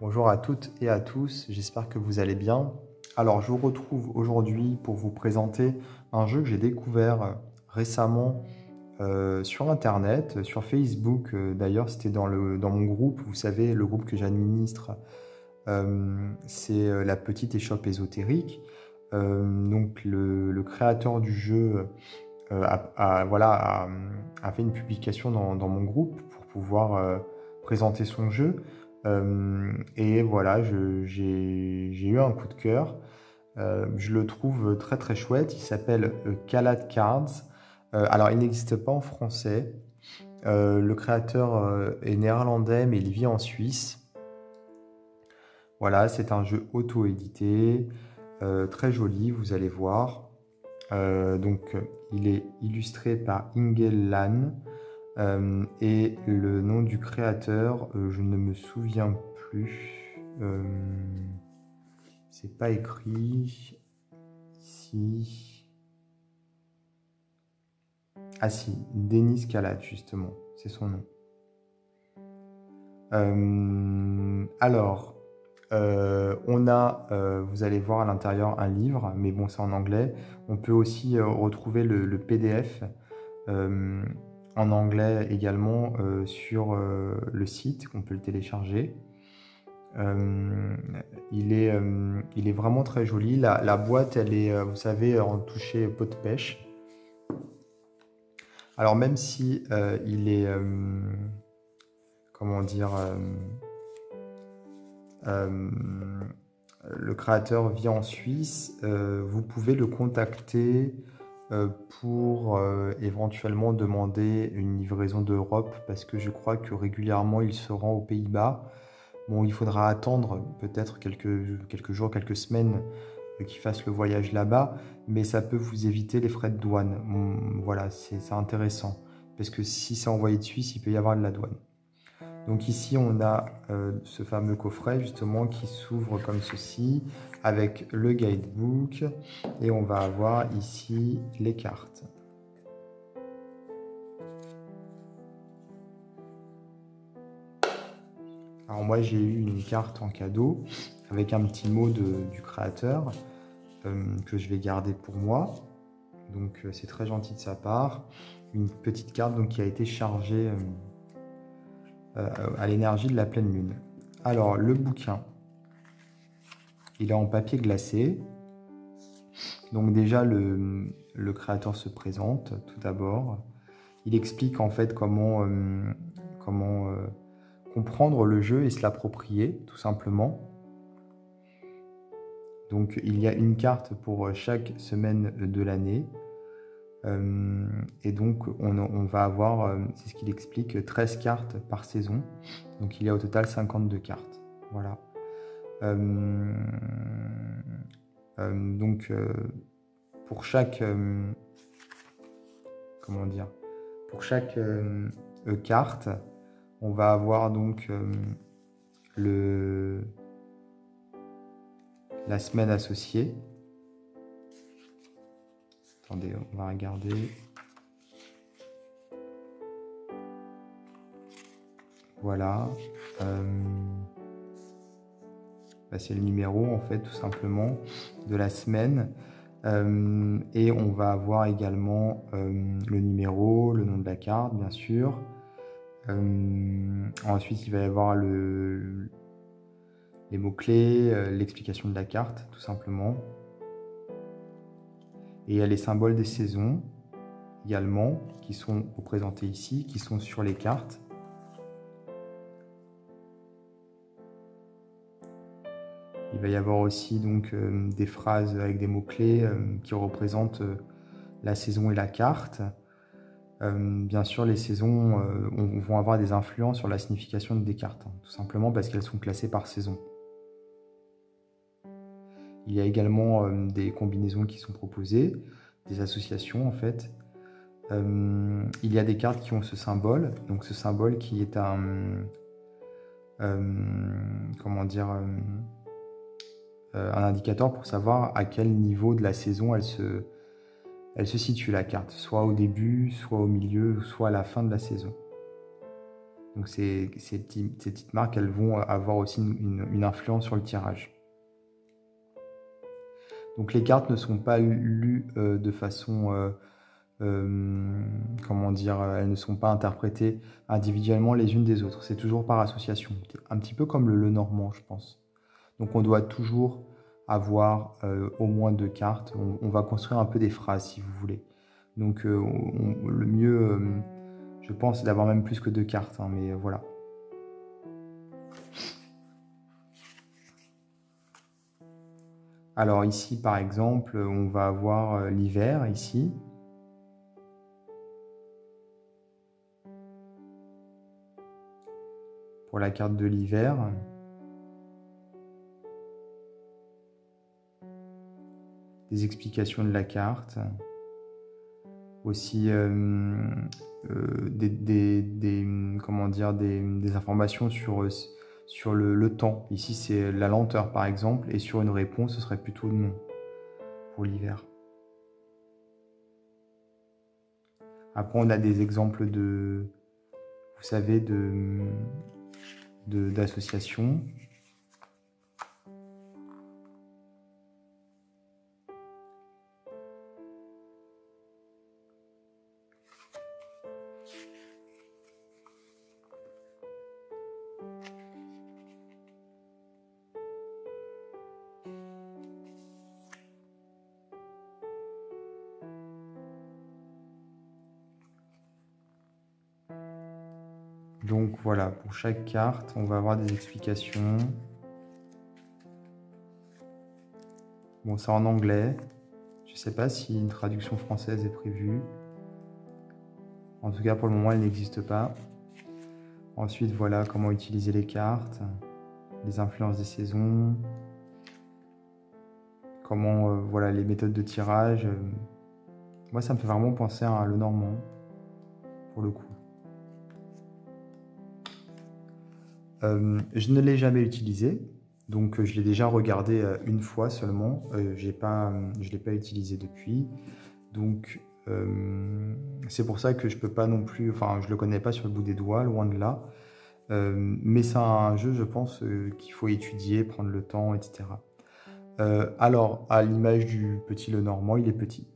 Bonjour à toutes et à tous, j'espère que vous allez bien. Alors, je vous retrouve aujourd'hui pour vous présenter un jeu que j'ai découvert récemment sur Internet, sur Facebook. D'ailleurs, c'était dans mon groupe, vous savez, le groupe que j'administre, c'est la petite échoppe ésotérique. Donc, le créateur du jeu voilà, a fait une publication dans mon groupe pour pouvoir présenter son jeu. Et voilà, j'ai eu un coup de cœur. Je le trouve très très chouette. Il s'appelle Kalad Cards. Alors, il n'existe pas en français. Le créateur est néerlandais, mais il vit en Suisse. Voilà, c'est un jeu auto-édité, très joli, vous allez voir. Il est illustré par Ingel Lan. Et le nom du créateur, je ne me souviens plus. C'est pas écrit ici. Ah si, Denis Kalad, justement, c'est son nom. On a, vous allez voir à l'intérieur un livre, mais bon, c'est en anglais. On peut aussi retrouver le PDF en anglais également sur le site, qu'on peut le télécharger. Il est vraiment très joli. La boîte, elle est, vous savez, en touché pot de pêche. Alors même si il est, comment dire, le créateur vit en Suisse, vous pouvez le contacter pour éventuellement demander une livraison d'Europe, parce que je crois que régulièrement il se rend aux Pays-Bas. Bon, il faudra attendre peut-être quelques jours, quelques semaines qu'il fasse le voyage là-bas, mais ça peut vous éviter les frais de douane. Voilà, c'est intéressant, parce que si c'est envoyé de Suisse, il peut y avoir de la douane. Donc ici, on a ce fameux coffret justement qui s'ouvre comme ceci, avec le guidebook, et on va avoir ici les cartes. Alors moi, j'ai eu une carte en cadeau avec un petit mot du créateur que je vais garder pour moi. Donc c'est très gentil de sa part. Une petite carte donc, qui a été chargée à l'énergie de la pleine lune. Alors le bouquin, il est en papier glacé. Donc déjà le créateur se présente tout d'abord. Il explique en fait comment comprendre le jeu et se l'approprier tout simplement. Donc il y a une carte pour chaque semaine de l'année. Et donc on va avoir, c'est ce qu'il explique, 13 cartes par saison. Donc il y a au total 52 cartes. Voilà. Pour chaque carte, on va avoir donc la semaine associée. Attendez, on va regarder. Voilà. C'est le numéro, en fait, tout simplement, de la semaine. Et on va avoir également le numéro, le nom de la carte, bien sûr. Ensuite, il va y avoir les mots-clés, l'explication de la carte, tout simplement. Et il y a les symboles des saisons, également, qui sont représentés ici, qui sont sur les cartes. Il va y avoir aussi donc des phrases avec des mots-clés qui représentent la saison et la carte. Bien sûr, les saisons vont avoir des influences sur la signification des cartes, tout simplement parce qu'elles sont classées par saison. Il y a également des combinaisons qui sont proposées, des associations en fait. Il y a des cartes qui ont ce symbole, donc ce symbole qui est un indicateur pour savoir à quel niveau de la saison elle se situe la carte, soit au début, soit au milieu, soit à la fin de la saison. Donc ces petites marques, elles vont avoir aussi une influence sur le tirage. Donc les cartes ne sont pas lues de façon, comment dire, elles ne sont pas interprétées individuellement les unes des autres. C'est toujours par association, un petit peu comme le Lenormand, je pense. Donc on doit toujours avoir au moins 2 cartes. On va construire un peu des phrases si vous voulez. Donc le mieux, je pense, c'est d'avoir même plus que 2 cartes, hein, mais voilà. Alors ici, par exemple, on va avoir l'hiver, ici. Pour la carte de l'hiver. Des explications de la carte. Aussi comment dire, des informations sur le temps. Ici, c'est la lenteur, par exemple, et sur une réponse, ce serait plutôt non pour l'hiver. Après, on a des exemples de, vous savez, d'associations. Donc voilà, pour chaque carte, on va avoir des explications. Bon, c'est en anglais. Je ne sais pas si une traduction française est prévue. En tout cas, pour le moment, elle n'existe pas. Ensuite, voilà comment utiliser les cartes, les influences des saisons, comment, voilà, les méthodes de tirage. Moi, ça me fait vraiment penser à un Lenormand, pour le coup. Je ne l'ai jamais utilisé, donc je l'ai déjà regardé une fois seulement. Je ne l'ai pas utilisé depuis, donc c'est pour ça que je peux pas non plus, enfin je le connais pas sur le bout des doigts, loin de là. Mais c'est un jeu, je pense, qu'il faut étudier, prendre le temps, etc. Alors, à l'image du petit Lenormand, il est petit.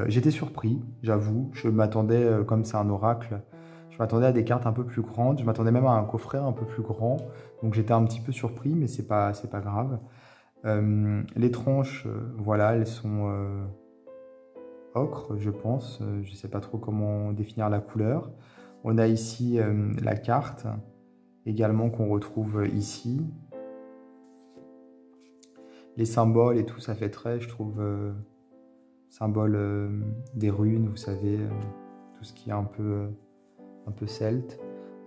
J'étais surpris, j'avoue. Je m'attendais, comme c'est un oracle, je m'attendais à des cartes un peu plus grandes. Je m'attendais même à un coffret un peu plus grand. Donc j'étais un petit peu surpris, mais c'est pas grave. Les tranches, voilà, elles sont ocre, je pense. Je sais pas trop comment définir la couleur. On a ici la carte, également qu'on retrouve ici. Les symboles et tout, ça fait très, je trouve, symbole des runes, vous savez, tout ce qui est un peu celte.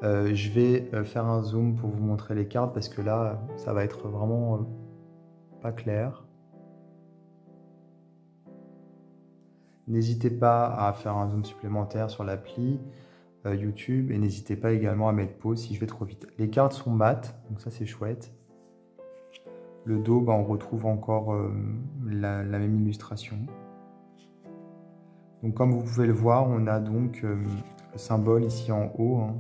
Je vais faire un zoom pour vous montrer les cartes parce que là, ça va être vraiment pas clair. N'hésitez pas à faire un zoom supplémentaire sur l'appli YouTube et n'hésitez pas également à mettre pause si je vais trop vite. Les cartes sont mates, donc ça c'est chouette. Le dos, bah, on retrouve encore la même illustration. Donc comme vous pouvez le voir, on a donc le symbole ici en haut, hein,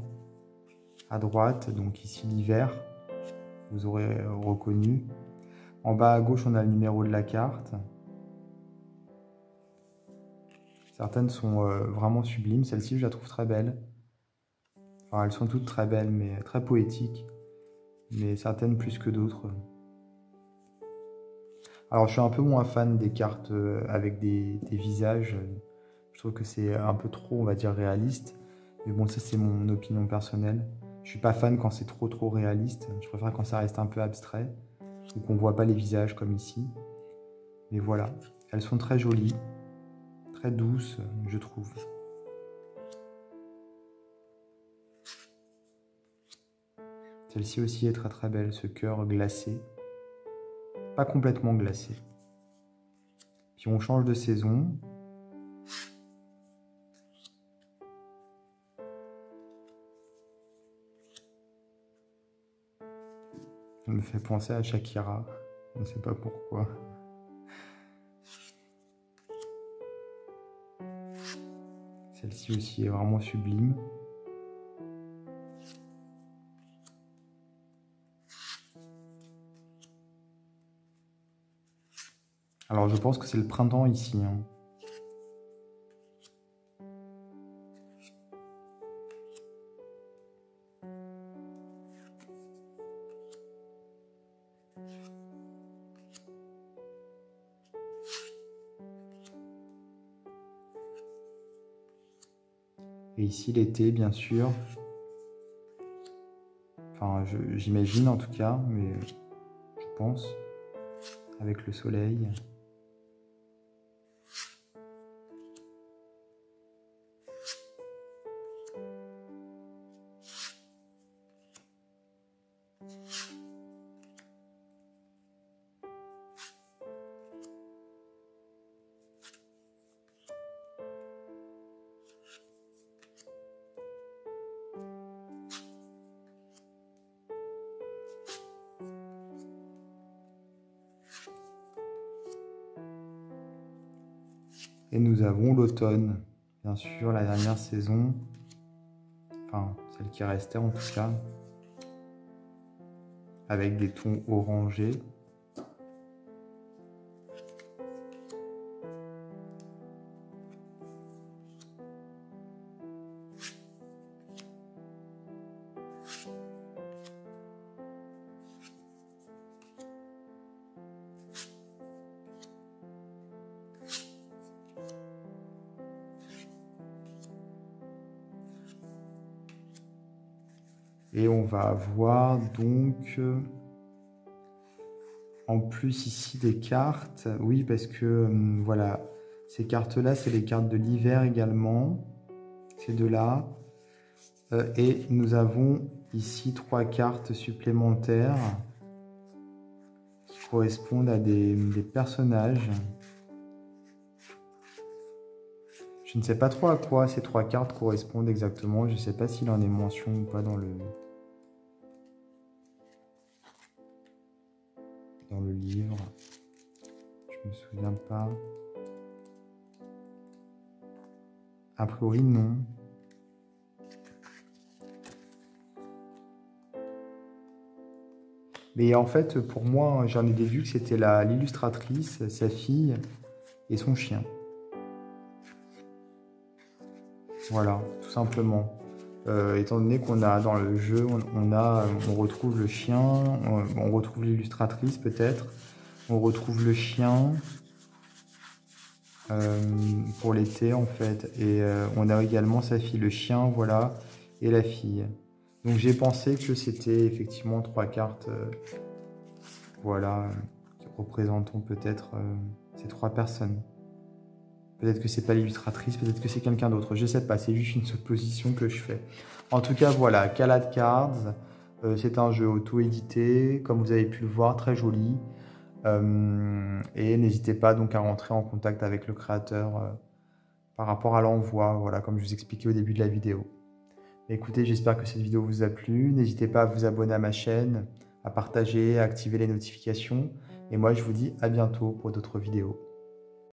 à droite, donc ici l'hiver, vous aurez reconnu. En bas à gauche, on a le numéro de la carte. Certaines sont vraiment sublimes, celle-ci je la trouve très belle. Enfin, elles sont toutes très belles, mais très poétiques, mais certaines plus que d'autres. Alors je suis un peu moins fan des cartes avec des visages. Je trouve que c'est un peu trop, on va dire, réaliste. Mais bon, ça c'est mon opinion personnelle. Je suis pas fan quand c'est trop réaliste. Je préfère quand ça reste un peu abstrait ou qu'on voit pas les visages comme ici. Mais voilà, elles sont très jolies, très douces, je trouve. Celle-ci aussi est très belle, ce cœur glacé. Pas complètement glacé. Puis on change de saison. Ça me fait penser à Shakira. Je ne sais pas pourquoi. Celle-ci aussi est vraiment sublime. Alors je pense que c'est le printemps ici, hein. Et ici l'été, bien sûr. Enfin, j'imagine en tout cas, mais je pense, avec le soleil. Et nous avons l'automne, bien sûr, la dernière saison, enfin celle qui restait en tout cas, avec des tons orangés. Et on va avoir donc, en plus ici des cartes. Oui, parce que voilà, ces cartes-là, c'est les cartes de l'hiver également. Ces deux-là. Et nous avons ici 3 cartes supplémentaires qui correspondent à des personnages. Je ne sais pas trop à quoi ces 3 cartes correspondent exactement. Je ne sais pas s'il en est mention ou pas dans le livre. Je me souviens pas. A priori, non. Mais en fait, pour moi, j'en ai déduit que c'était l'illustratrice, sa fille et son chien. Voilà, tout simplement. Étant donné qu'on a dans le jeu, on retrouve le chien, on retrouve l'illustratrice peut-être, on retrouve le chien pour l'été en fait, et on a également sa fille, le chien, voilà, et la fille. Donc j'ai pensé que c'était effectivement 3 cartes, voilà, représentant peut-être ces 3 personnes. Peut-être que c'est pas l'illustratrice, peut-être que c'est quelqu'un d'autre. Je sais pas, c'est juste une supposition que je fais. En tout cas, voilà, Kalad Cards. C'est un jeu auto-édité, comme vous avez pu le voir, très joli. Et n'hésitez pas donc à rentrer en contact avec le créateur par rapport à l'envoi, voilà, comme je vous expliquais au début de la vidéo. Écoutez, j'espère que cette vidéo vous a plu. N'hésitez pas à vous abonner à ma chaîne, à partager, à activer les notifications. Et moi, je vous dis à bientôt pour d'autres vidéos.